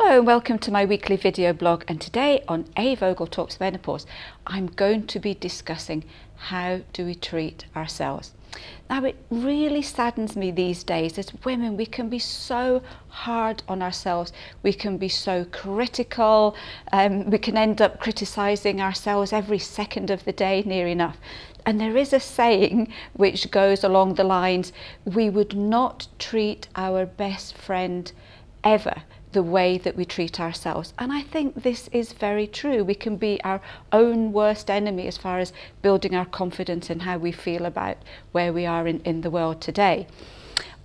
Hello and welcome to my weekly video blog, and today on A Vogel Talks Menopause I'm going to be discussing how do we treat ourselves. Now, it really saddens me these days as women, we can be so hard on ourselves, we can be so critical, we can end up criticising ourselves every second of the day near enough. And there is a saying which goes along the lines, we would not treat our best friend ever the way that we treat ourselves. And I think this is very true. We can be our own worst enemy as far as building our confidence and how we feel about where we are in the world today.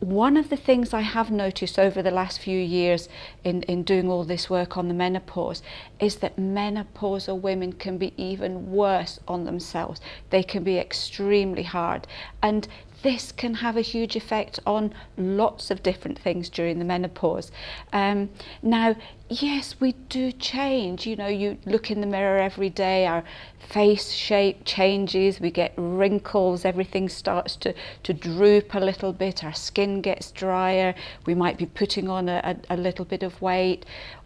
One of the things I have noticed over the last few years in doing all this work on the menopause is that menopausal women can be even worse on themselves. They can be extremely hard, and this can have a huge effect on lots of different things during the menopause. Now, yes, we do change. You know, you look in the mirror every day, our face shape changes, we get wrinkles, everything starts to droop a little bit, our skin gets drier, we might be putting on a little bit of weight.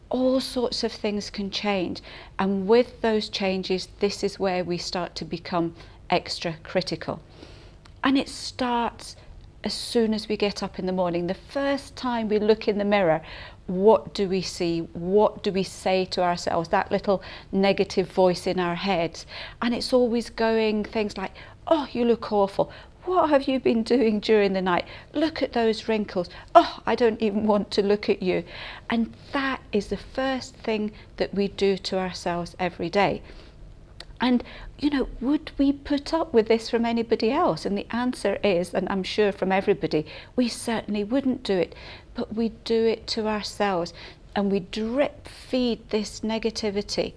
All sorts of things can change, and with those changes, this is where we start to become extra critical. And it starts as soon as we get up in the morning. The first time we look in the mirror, what do we see? What do we say to ourselves? That little negative voice in our heads. And it's always going things like, oh, you look awful. What have you been doing during the night? Look at those wrinkles. Oh, I don't even want to look at you. And that is the first thing that we do to ourselves every day. And, you know, would we put up with this from anybody else? And the answer is, and I'm sure from everybody, we certainly wouldn't do it, but we do it to ourselves, and we drip feed this negativity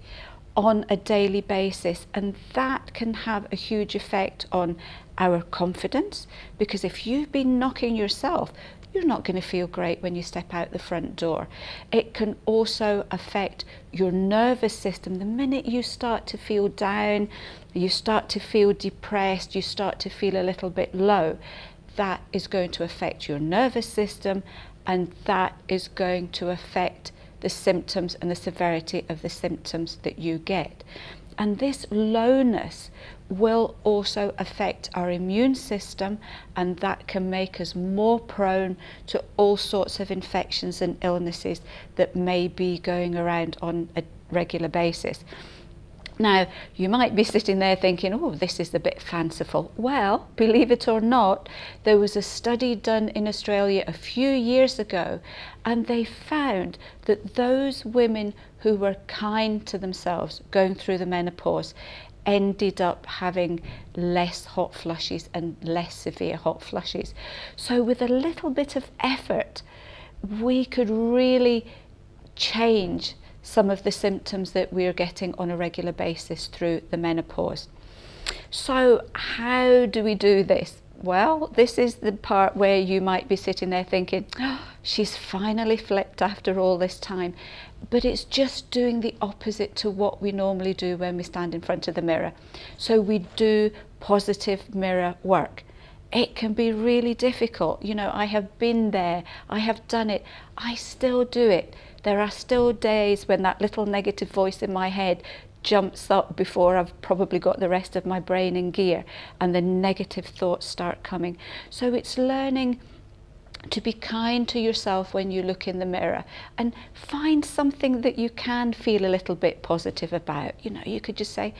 on a daily basis, and that can have a huge effect on our confidence, because if you've been knocking yourself, you're not going to feel great when you step out the front door. It can also affect your nervous system. The minute you start to feel down, you start to feel depressed, you start to feel a little bit low, that is going to affect your nervous system, and that is going to affect the symptoms and the severity of the symptoms that you get. And this lowness will also affect our immune system, and that can make us more prone to all sorts of infections and illnesses that may be going around on a regular basis. Now, you might be sitting there thinking, oh, this is a bit fanciful. Well, believe it or not, there was a study done in Australia a few years ago, and they found that those women who were kind to themselves going through the menopause ended up having less hot flushes and less severe hot flushes. So with a little bit of effort, we could really change some of the symptoms that we're getting on a regular basis through the menopause. So how do we do this? Well, this is the part where you might be sitting there thinking, oh, she's finally flipped after all this time. But it's just doing the opposite to what we normally do when we stand in front of the mirror. So we do positive mirror work. It can be really difficult. You know, I have been there, I have done it, I still do it. There are still days when that little negative voice in my head jumps up before I've probably got the rest of my brain in gear, and the negative thoughts start coming. So it's learning to be kind to yourself when you look in the mirror, and find something that you can feel a little bit positive about. You know, you could just say,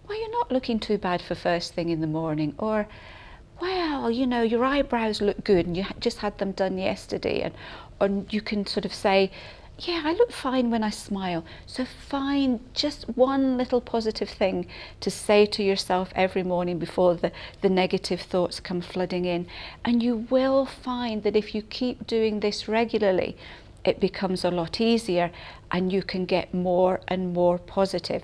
well, you're not looking too bad for first thing in the morning, or well, you know, your eyebrows look good and you just had them done yesterday, and you can sort of say, yeah, I look fine when I smile. So find just one little positive thing to say to yourself every morning before the negative thoughts come flooding in. And you will find that if you keep doing this regularly, it becomes a lot easier and you can get more and more positive.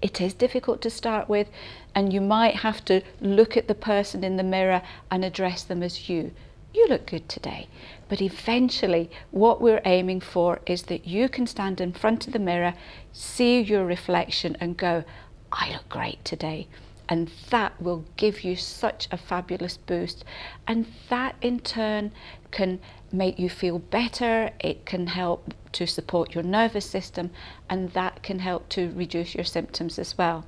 It is difficult to start with, and you might have to look at the person in the mirror and address them as you. You look good today. But eventually what we're aiming for is that you can stand in front of the mirror, see your reflection and go, I look great today. and that will give you such a fabulous boost, and that in turn can make you feel better. It can help to support your nervous system, and that can help to reduce your symptoms as well.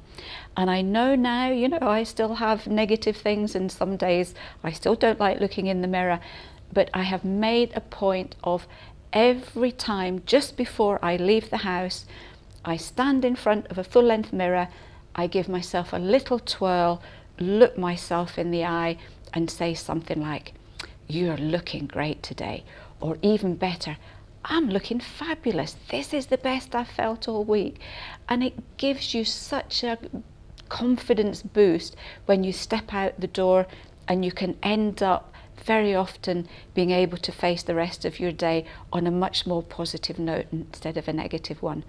And I know now, you know, I still have negative things, and some days I still don't like looking in the mirror, but I have made a point of every time just before I leave the house, I stand in front of a full-length mirror, I give myself a little twirl, look myself in the eye and say something like, "You're looking great today," or even better, "I'm looking fabulous. This is the best I've felt all week." And it gives you such a confidence boost when you step out the door, and you can end up very often being able to face the rest of your day on a much more positive note instead of a negative one.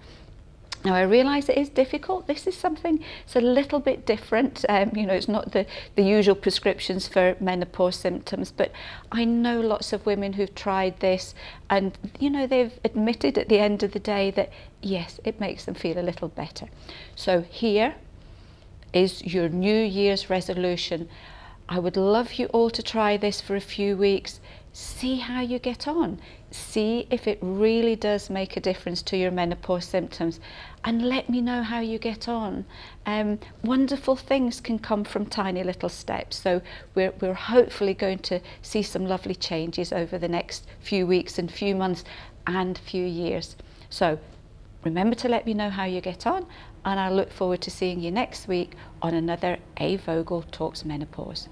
Now, I realise it is difficult. This is something, it's a little bit different. You know, it's not the usual prescriptions for menopause symptoms, but I know lots of women who've tried this, and, you know, they've admitted at the end of the day that, yes, it makes them feel a little better. So here is your New Year's resolution. I would love you all to try this for a few weeks. See how you get on. See if it really does make a difference to your menopause symptoms, and let me know how you get on. Wonderful things can come from tiny little steps, so we're hopefully going to see some lovely changes over the next few weeks and few months and few years. So remember to let me know how you get on, and I look forward to seeing you next week on another A. Vogel Talks Menopause.